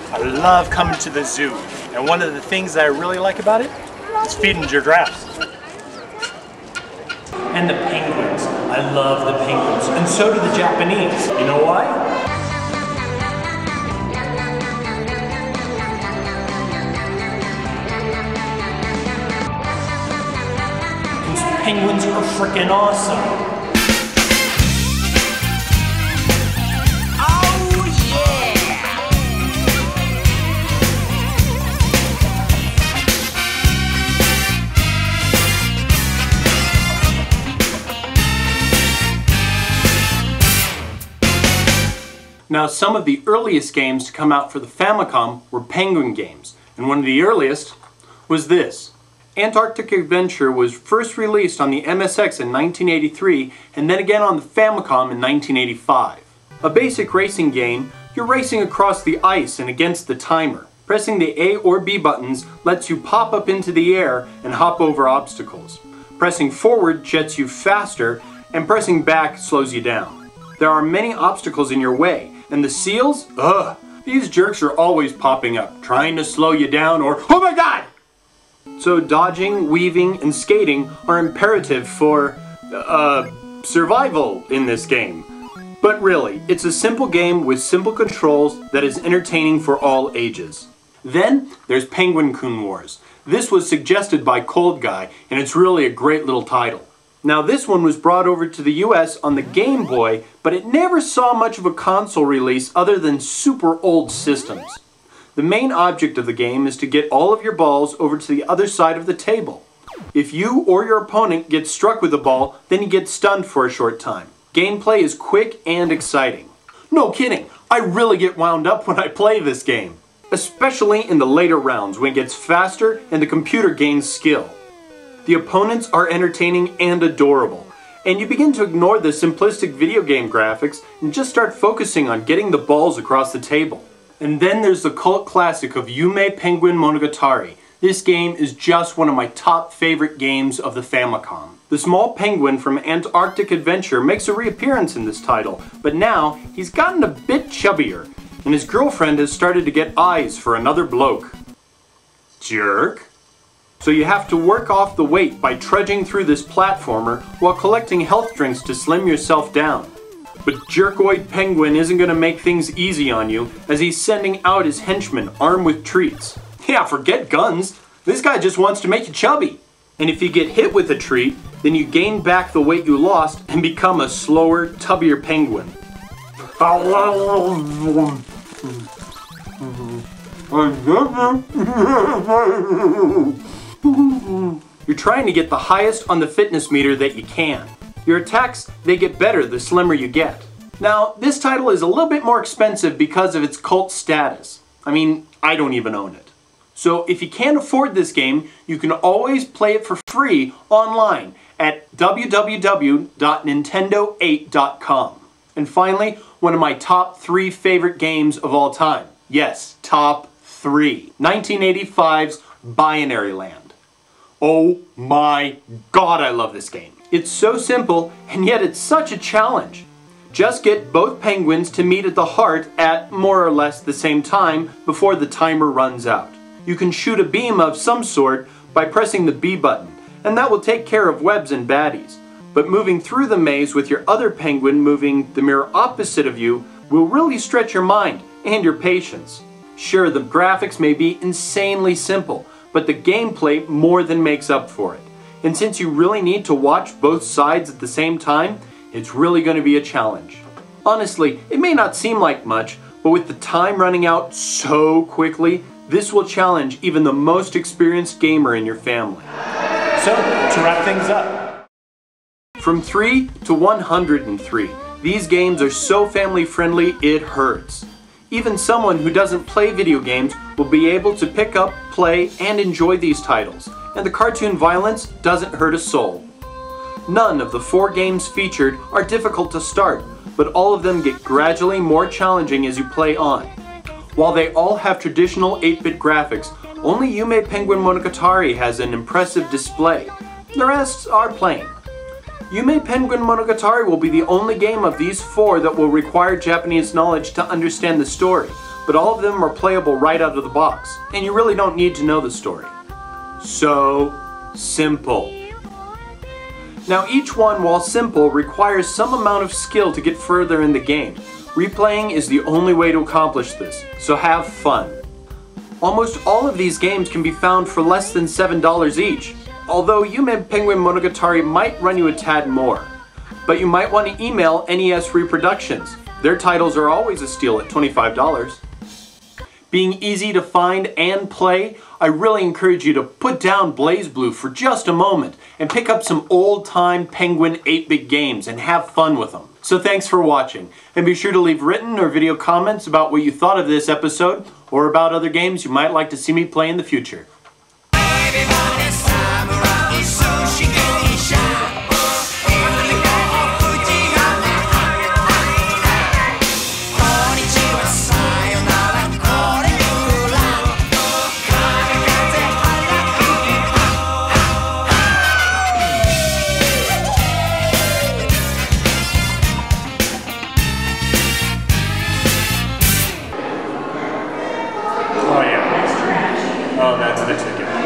I love coming to the zoo, and one of the things that I really like about it is feeding giraffes. And the penguins. I love the penguins, and so do the Japanese. You know why? These penguins are freaking awesome. Now, some of the earliest games to come out for the Famicom were Penguin games, and one of the earliest was this. Antarctic Adventure was first released on the MSX in 1983, and then again on the Famicom in 1985. A basic racing game, you're racing across the ice and against the timer. Pressing the A or B buttons lets you pop up into the air and hop over obstacles. Pressing forward jets you faster, and pressing back slows you down. There are many obstacles in your way, and the seals? Ugh! These jerks are always popping up, trying to slow you down or, oh my god! So dodging, weaving, and skating are imperative for, survival in this game. But really, it's a simple game with simple controls that is entertaining for all ages. Then, there's Penguin Coon Wars. This was suggested by Cold Guy, and it's really a great little title. Now this one was brought over to the US on the Game Boy, but it never saw much of a console release other than super old systems. The main object of the game is to get all of your balls over to the other side of the table. If you or your opponent gets struck with a ball, then you get stunned for a short time. Gameplay is quick and exciting. No kidding, I really get wound up when I play this game. Especially in the later rounds when it gets faster and the computer gains skill. The opponents are entertaining and adorable, and you begin to ignore the simplistic video game graphics and just start focusing on getting the balls across the table. And then there's the cult classic of Yume Penguin Monogatari. This game is just one of my top favorite games of the Famicom. The small penguin from Antarctic Adventure makes a reappearance in this title, but now he's gotten a bit chubbier, and his girlfriend has started to get eyes for another bloke. Jerk. So you have to work off the weight by trudging through this platformer while collecting health drinks to slim yourself down. But Jerkoid Penguin isn't going to make things easy on you as he's sending out his henchmen armed with treats. Yeah, forget guns. This guy just wants to make you chubby. And if you get hit with a treat, then you gain back the weight you lost and become a slower, tubbier penguin. You're trying to get the highest on the fitness meter that you can. Your attacks, they get better the slimmer you get. Now, this title is a little bit more expensive because of its cult status. I mean, I don't even own it. So if you can't afford this game, you can always play it for free online at www.nintendo8.com. And finally, one of my top 3 favorite games of all time. Yes, top 3. 1985's Binary Land. Oh my god, I love this game. It's so simple, and yet it's such a challenge. Just get both penguins to meet at the heart at more or less the same time before the timer runs out. You can shoot a beam of some sort by pressing the B button, and that will take care of webs and baddies. But moving through the maze with your other penguin moving the mirror opposite of you will really stretch your mind and your patience. Sure, the graphics may be insanely simple, but the gameplay more than makes up for it. And since you really need to watch both sides at the same time, it's really going to be a challenge. Honestly, it may not seem like much, but with the time running out so quickly, this will challenge even the most experienced gamer in your family. So, to wrap things up. From 3 to 103, these games are so family friendly it hurts. Even someone who doesn't play video games will be able to pick up, play, and enjoy these titles, and the cartoon violence doesn't hurt a soul. None of the 4 games featured are difficult to start, but all of them get gradually more challenging as you play on. While they all have traditional 8-bit graphics, only Yume Penguin Monogatari has an impressive display. The rest are plain. Yume Penguin Monogatari will be the only game of these 4 that will require Japanese knowledge to understand the story, but all of them are playable right out of the box, and you really don't need to know the story. So simple. Now each one, while simple, requires some amount of skill to get further in the game. Replaying is the only way to accomplish this, so have fun. Almost all of these games can be found for less than $7 each, although Yume Penguin Monogatari might run you a tad more. But you might want to email NES Reproductions. Their titles are always a steal at $25. Being easy to find and play, I really encourage you to put down BlazBlue for just a moment and pick up some old-time Penguin 8-bit games and have fun with them. So thanks for watching, and be sure to leave written or video comments about what you thought of this episode or about other games you might like to see me play in the future. Oh, that's the ticket.